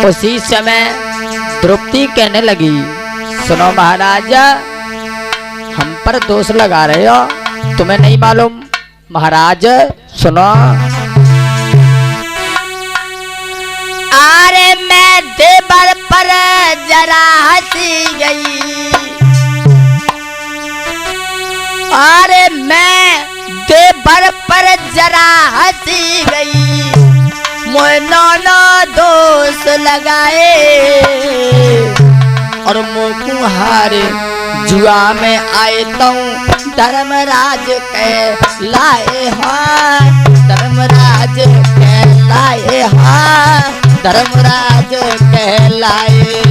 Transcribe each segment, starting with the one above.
उसी समय द्रौपदी कहने लगी, सुनो महाराजा, हम पर दोष लगा रहे हो, तुम्हें नहीं मालूम? महाराज सुनो। अरे मैं देवर पर जरा हंसी गई, अरे मैं देवर पर जरा हंसी गई, मोनो दोष लगाए और मोकू हारे जुआ में आए तो धर्मराज के लाए हाँ, धर्मराज के लाए हाँ, धर्मराज के लाए।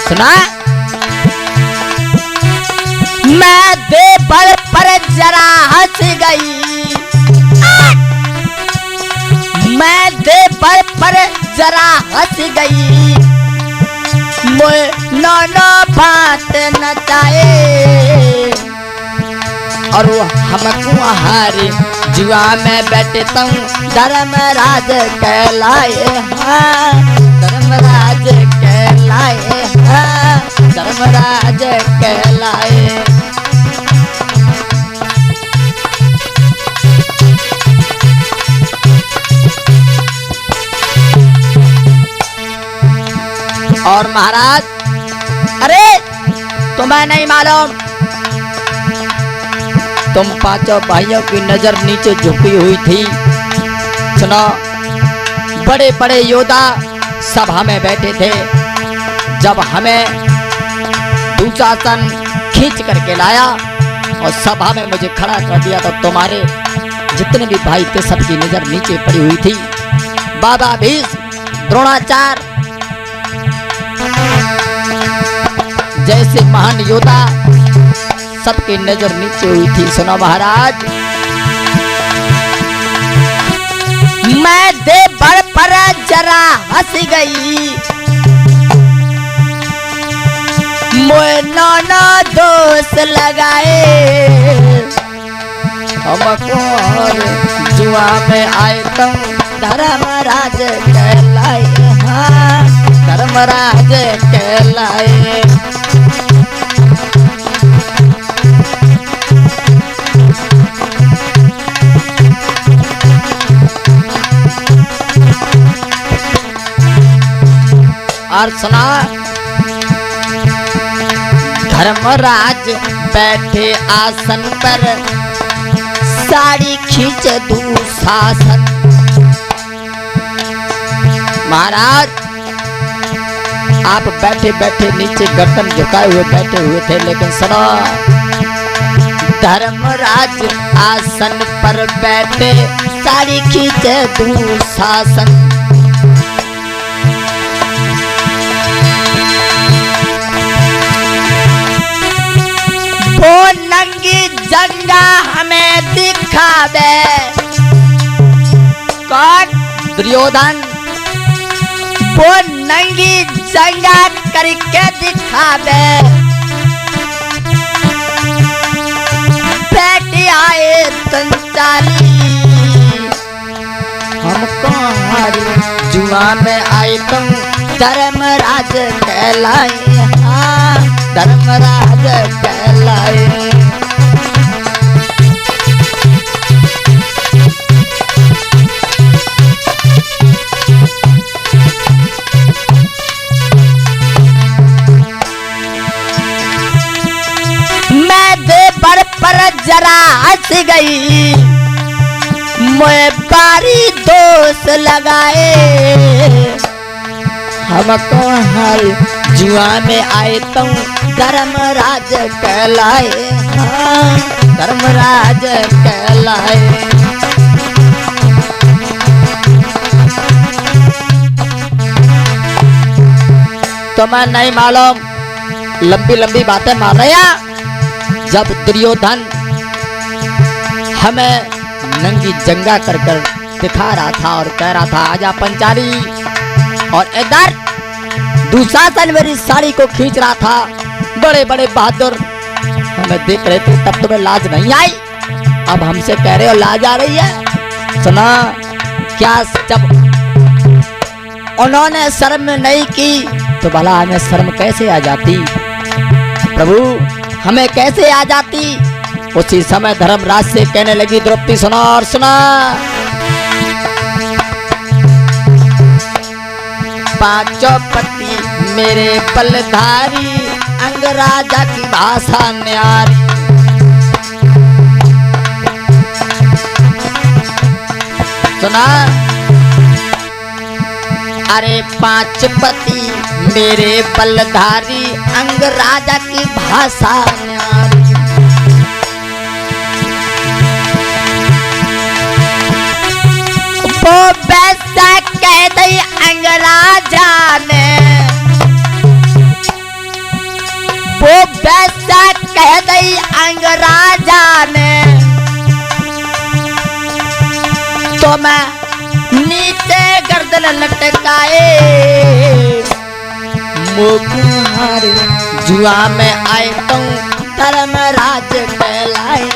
सुना? मैं देवर पर जरा हंस गई, मैं देवर पर जरा हंस गई, नौनो बात नचाए और वो हमको हारे जुआ में बैठे तुम धर्मराज कहलाए हाँ, धर्मराज कहलाए हाँ, धर्मराज कहलाए। और महाराज, अरे तुम्हें नहीं मालूम? तुम पांचों भाइयों की नजर नीचे झुकी हुई थी। सुनो, बड़े बड़े योद्धा सभा में बैठे थे। जब हमें दुशासन खींच करके लाया और सभा में मुझे खड़ा कर दिया तो तुम्हारे जितने भी भाई थे सबकी नजर नीचे पड़ी हुई थी। बाबा भीष्म, द्रोणाचार्य जैसे महान योद्धा सबकी नजर नीचे हुई थी। सुनो महाराज, मैं देवर पर जरा हंस गई, मोनो दोष लगाए हमको जुआ में आए तुम धर्मराज कहलाए हाँ, धर्मराज कहलाए। और सुना, धर्मराज बैठे आसन पर साड़ी खींच दुशासन। महाराज, आप बैठे बैठे नीचे गर्दन झुकाए हुए बैठे हुए थे, लेकिन सुनो, धर्मराज आसन पर बैठे साड़ी खींच दुशासन। वो नंगी जंगा हमें दिखावे, कौन? दुर्योधन। वो नंगी जंगा करके दिखावे, बैठे आए संचारी हमको हारे जुआ में आए तुम धर्मराज कहलाए हाँ, धर्मराज कहलाए। मैं देवर पर जरा हंस गई, मैं बारी दोष लगाए हमको हारे जुआ में आए तुम धर्मराज कहलाए हाँ, धर्मराज कहलाए। तुम्हें नहीं मालूम, लंबी लंबी बातें मार रहे हैं। जब दुर्योधन हमें नंगी जंगा कर कर दिखा रहा था और कह रहा था आजा पंचाली, और इधर दुशासन मेरी साड़ी को खींच रहा था, बड़े बड़े बहादुर हमें देख रहे थे तब तुम्हें लाज नहीं आई, अब हमसे कह रहे हो लाज आ रही है। सुना क्या, जब उन्होंने शर्म नहीं की तो भला हमें शर्म कैसे आ जाती प्रभु, हमें कैसे आ जाती। उसी समय धर्मराज से कहने लगी द्रौपदी सुना और सुना, पांचों पति मेरे बलधारी, अंगराजा की भाषा न्यारी। सुना, अरे पांच पति मेरे बलधारी, अंगराजा की भाषा न्यारी। वो वैसा कह दी अंगराजा ने, वो वैसा कह दी अंगराजा ने, तो मैं नीचे गर्दन लटकाए, मुखहारी जुआ में आए तो धर्मराज कहलाए।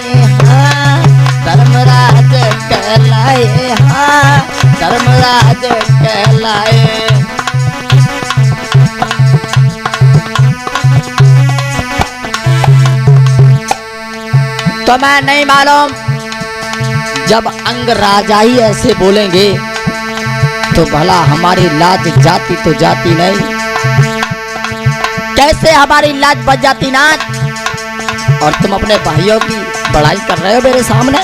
हाँ धर्मराज कहलाए, हाँ धर्मराज कहलाए। तो मैं नहीं मालूम, जब अंगराजा ही ऐसे बोलेंगे तो भला हमारी लाज जाती तो जाती नहीं, कैसे हमारी लाज बच जाती ना। और तुम अपने भाइयों की बड़ाई कर रहे हो मेरे सामने।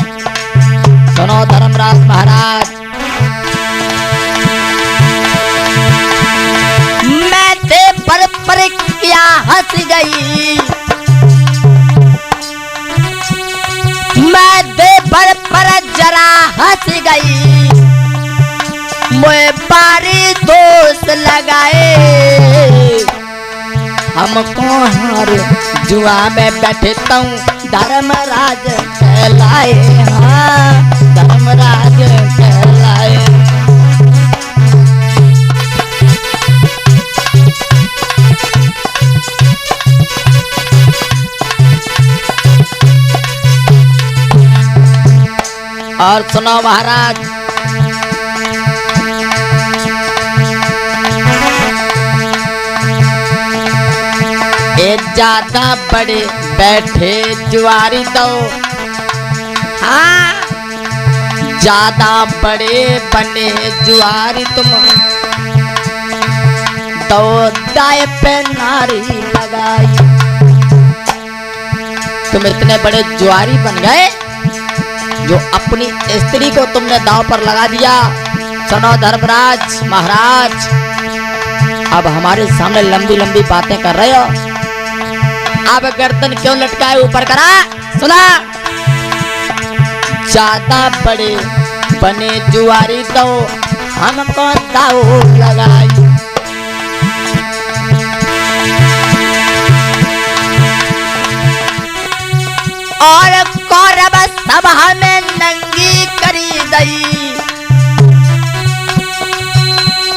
सुनो धर्मराज महाराज, मैं ते पर क्या हंस गई, मैं दे पर जरा हंस गई, मुझे बारी दोस्त लगाए, हमको हर जुआ में बैठे तो धर्मराज कहलाए। हाँ धर्मराज कहलाए। और सुनो महाराज, एक ज्यादा बड़े बैठे जुआरी दो, हाँ ज्यादा बड़े बने जुआरी तुम, दो दाए पे नारी लगाई। तुम इतने बड़े जुआरी बन गए जो अपनी स्त्री को तुमने दांव पर लगा दिया। सुनो धर्मराज महाराज, अब हमारे सामने लंबी लंबी बातें कर रहे हो, अब गर्दन क्यों लटकाए ऊपर करा। सुना, ज्यादा बड़े बने जुआरी तो हमको दांव लगाई। और कौरव सभा में नंगी करी गई,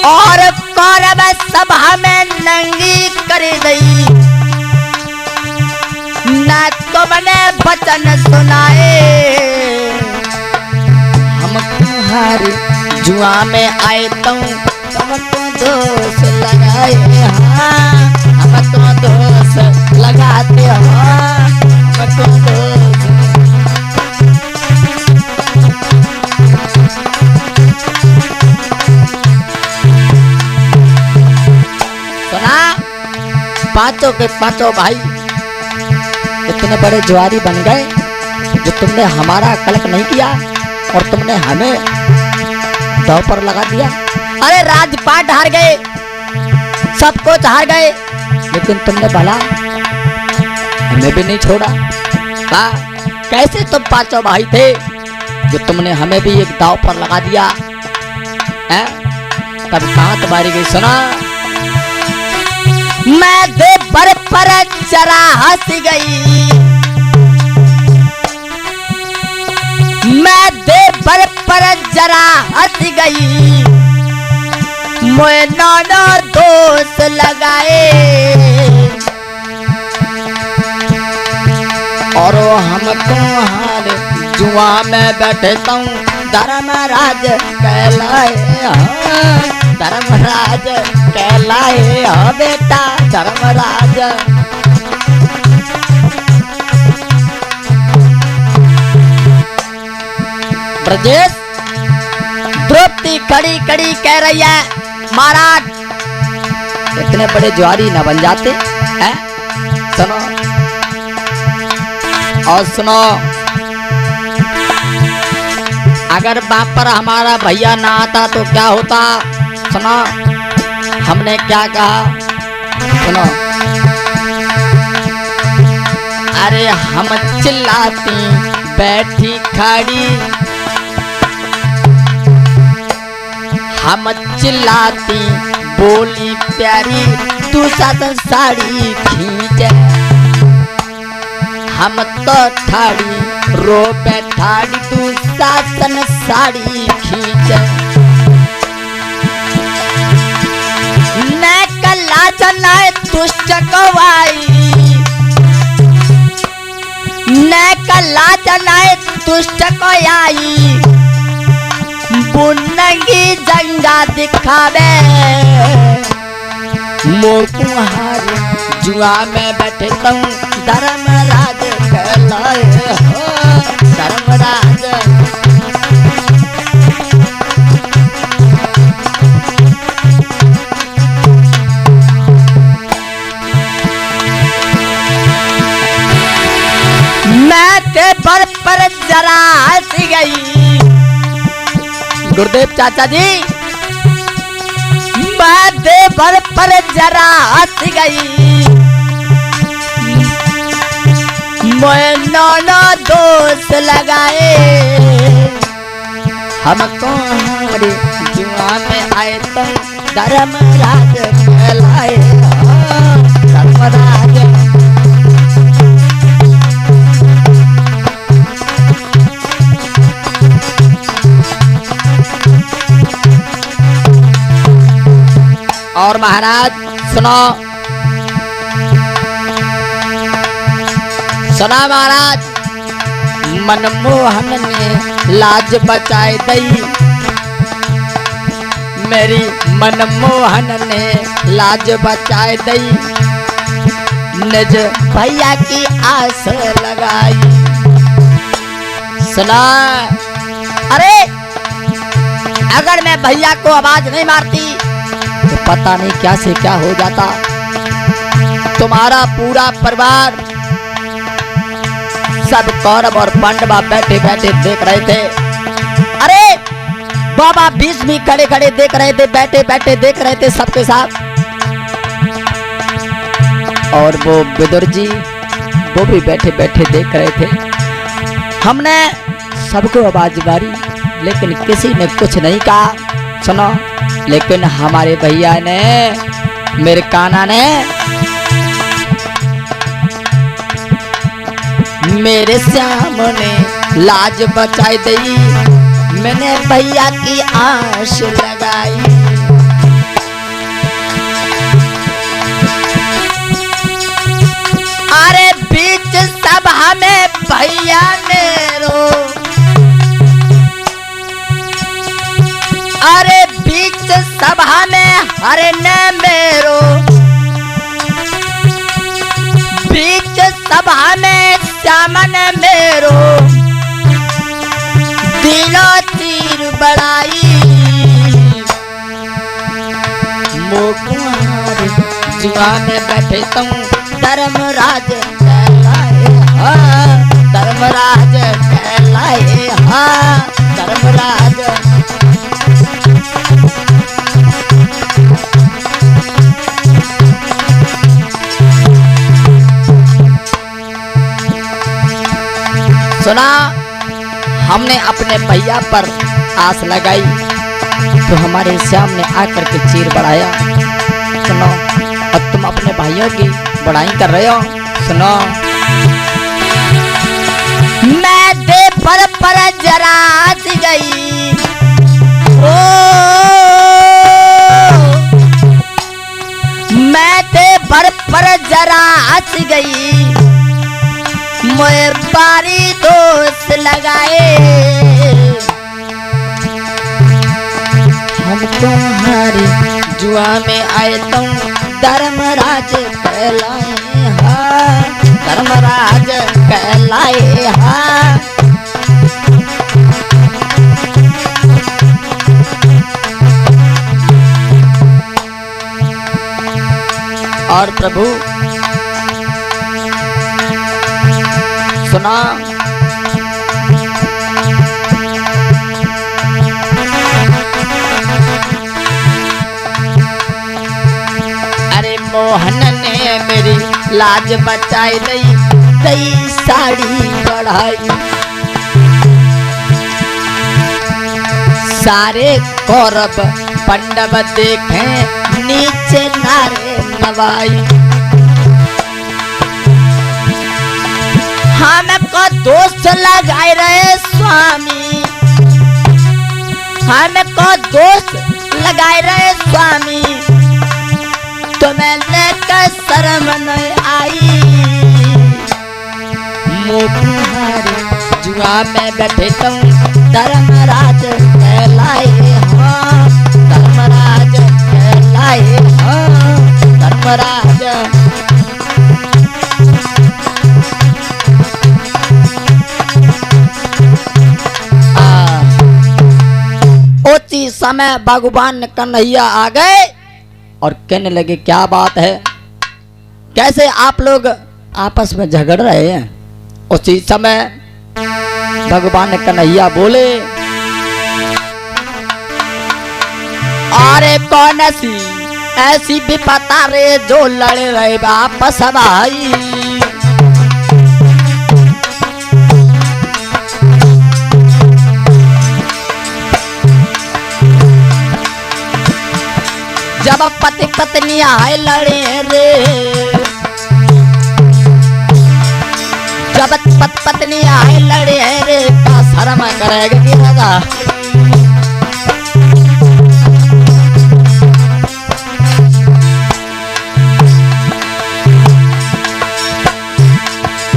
और कौरव सभा में नंगी करी गई, न तुमने वचन सुनाए, हम तुम्हारी जुआ में आए तो तुमको दोष लगाए। हाँ हमको दोष लगाते हो, हमको दोष। सुना, पांचों के पांचों भाई इतने बड़े जुआरी बन गए जो तुमने हमारा कलक नहीं किया और तुमने हमें दांव पर लगा दिया। अरे राजपाट हार गए, सब कुछ हार गए, लेकिन तुमने भला हमें भी नहीं छोड़ा। हाँ कैसे तुम पांचों भाई थे जो तुमने हमें भी एक दांव पर लगा दिया है? तब कहां तुम्हारी गई। सुना, मैं दे पर जरा हंस गई, मैं दे पर जरा हंस गई, मुझे नाना दोस्त लगाए। और हम तुम्हारे जुआ में बैठे तू धर्मराज कहलाए, धर्मराज कहलाए हो बेटा धर्मराज। ब्रजेश, द्रौपदी खड़ी खड़ी कह रही है महाराज इतने बड़े जुआरी न बन जाते हैं। सुनो और सुनो, अगर वहां पर हमारा भैया ना आता तो क्या होता। सुनो हमने क्या कहा, सुनो। अरे हम चिल्लाती बैठी खड़ी, हम चिल्लाती बोली प्यारी तू साथ साड़ी खींचे, हम तो ठाड़ी रो बैठाड़ी तू सासन साड़ी खींचे। न कला जनाए दुष्ट कवाई, न कला जनाए दुष्ट को आई, बुनगी जंगा दिखावे मोकुहार जुआ में बैठे तू धर्मराज कहलाए हो धर्मराज। मैं ते पर जरा हंस गई, गुरुदेव चाचा जी मैं ते पर जरा हंस गई, मैं नाना दोस्त लगाए, हमको हमारे जुआ में आए तो धर्मराज कहलाए धर्मराज। और महाराज सुनो, सुना महाराज, मनमोहन ने लाज बचाए दई, मेरी मनमोहन ने लाज बचाए दई, निज भैया की आस लगाई। सुना, अरे अगर मैं भैया को आवाज नहीं मारती तो पता नहीं क्या से क्या हो जाता। तुम्हारा पूरा परिवार सब कौरव और पांडवा बैठे बैठे देख रहे थे। अरे बाबा बीच में खड़े खड़े देख रहे थे, बैठे बैठे देख रहे थे सबके साथ। और वो विदुर जी वो भी बैठे बैठे देख रहे थे। हमने सबको आवाज मारी लेकिन किसी ने कुछ नहीं कहा। सुनो, लेकिन हमारे भैया ने, मेरे कान्हा ने मेरे सामने लाज बचाई दी, मैंने भैया की आस लगाई। अरे बीच सभा में भैया ने रो, अरे बीच सभा में हरे ने मेरो, बीच सभा में सामन मेरो, दिलो तीर बढ़ाई, मोकुहार जुआ में बैठे तुम धर्मराज कहलाए, धर्मराज कहलाए, धर्मराज। सुना, हमने अपने भैया पर आस लगाई तो हमारे श्याम ने आकर के चीर बढ़ाया। सुनो, और तुम अपने भाइयों की बड़ाई कर रहे हो। सुनो, मैं दे पर जरा हंस गई, ओ मैं दे पर जरा हंस गई, मोए बारी दोस्त लगाए। हम तुम्हारी जुआ में आए तुम धर्मराज कहलाए हाँ, धर्मराज कहलाए हाँ। और प्रभु सुना अरे मोहन ने मेरी लाज बचाई दई दई साड़ी बढ़ाई। सारे कौरव पंडव देखे नीचे नारे नवाई। हमको दोस्त लगाए रहे स्वामी, हमको दोस्त लगाए रहे स्वामी, तुम्हें लेकर शर्म नहीं आई। मोतिहारी जुआ में बैठे तुम धर्मराज कहलाए हाँ, धर्मराज कहलाए हाँ, धर्मराज। उसी समय भगवान कन्हैया आ गए और कहने लगे क्या बात है, कैसे आप लोग आपस में झगड़ रहे हैं। उसी समय भगवान कन्हैया बोले अरे कौन सी ऐसी विपता रे जो लड़ रहे आपस भाई। जब पति पत्नी आए लड़े रे, जब पति पत्नी आए लड़े रे, का शर्म करेगा कि दादा।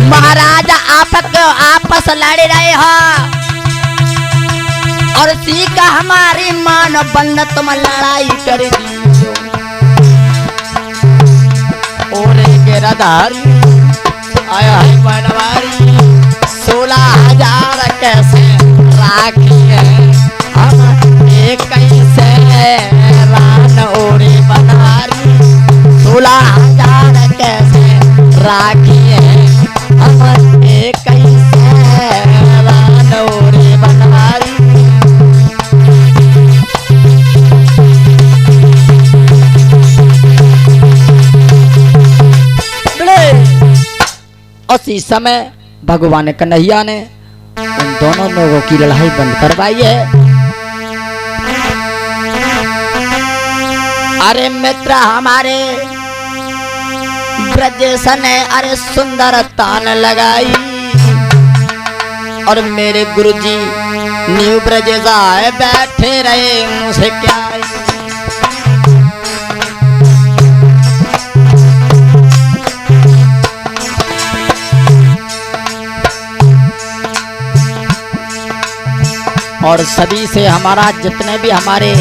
महाराज आपस लड़ रहे हो और सी का हमारी मान बंद तुम लड़ाई कर दी। और गिरधारी आया है बनवारी 16,000 कैसे राखी है हम एक कैसे रान ओरे बनवारी 16,000 कैसे राखी है हम एक कैसे रान ओरे बनवारी। उसी समय भगवान कन्हैया ने उन दोनों लोगों की लड़ाई बंद करवाई है। अरे मित्र हमारे ब्रजेश ने अरे सुंदर तान लगाई और मेरे गुरुजी न्यू ब्रजेश आए बैठे रहे मुझे क्या। और सभी से हमारा जितने भी हमारे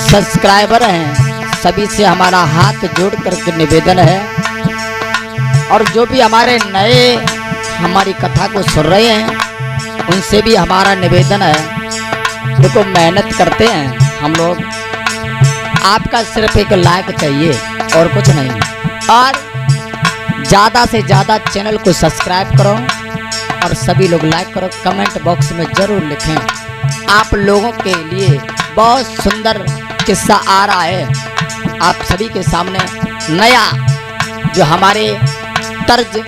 सब्सक्राइबर हैं सभी से हमारा हाथ जोड़ करके निवेदन है, और जो भी हमारे नए हमारी कथा को सुन रहे हैं उनसे भी हमारा निवेदन है, देखो मेहनत करते हैं हम लोग, आपका सिर्फ एक लाइक चाहिए और कुछ नहीं, और ज़्यादा से ज़्यादा चैनल को सब्सक्राइब करो और सभी लोग लाइक करो। कमेंट बॉक्स में ज़रूर लिखें, आप लोगों के लिए बहुत सुंदर किस्सा आ रहा है आप सभी के सामने। नया जो हमारे तर्ज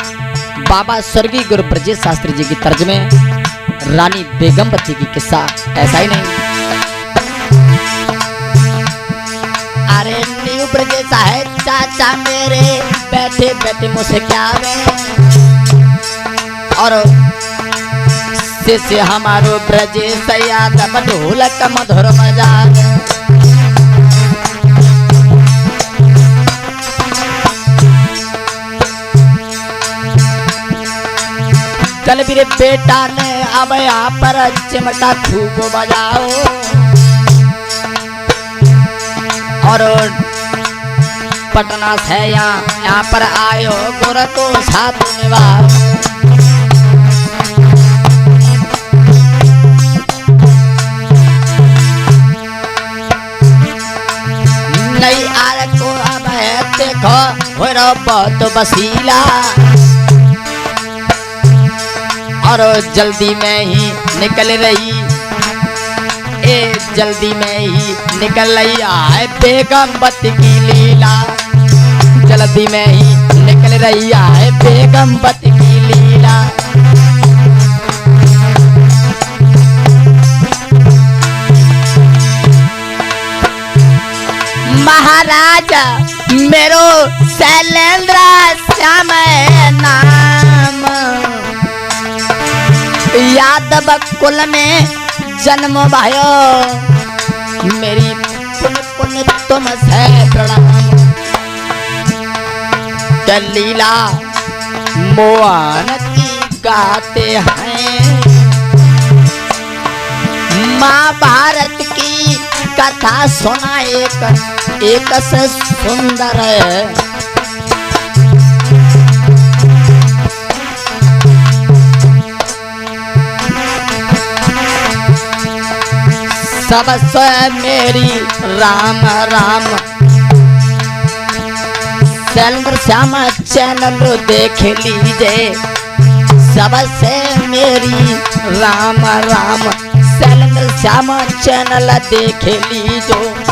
बाबा स्वर्गीय गुरु ब्रजेश शास्त्री जी की तर्ज में रानी बेगमबती की किस्सा, ऐसा ही नहीं। अरे न्यू ब्रजेश है चाचा मेरे बैठे बैठे मुझसे क्या और से हमारो ब्रजेश यादव ढोलक मधुर मजाक। चल मेरे बेटा ने अब यहाँ पर चिमटा खूब बजाओ और पटना से यहाँ पर आयो गोर को साथ निभाओ। नई आर को अब है देखो हो रो बहुत बसीला और जल्दी में ही निकल रही जल्दी में ही निकल रही है बेगमवत की लीला। जल्दी में ही निकल रही है बेगमवत की लीला। महाराजा मेरो शैलेंद्र श्याम नाम यादव कुल में जन्म भयो मेरी पुण्य पुण्य तुम से प्रणाम। लीला मोहन की गाते हैं महाभारत की कथा सुना एक से सुंदर है। सबसे मेरी राम राम शैलेंद्र श्याम चैनल देख लीजिए। सबसे मेरी राम राम शैलेंद्र श्याम चैनल देख लीजिए।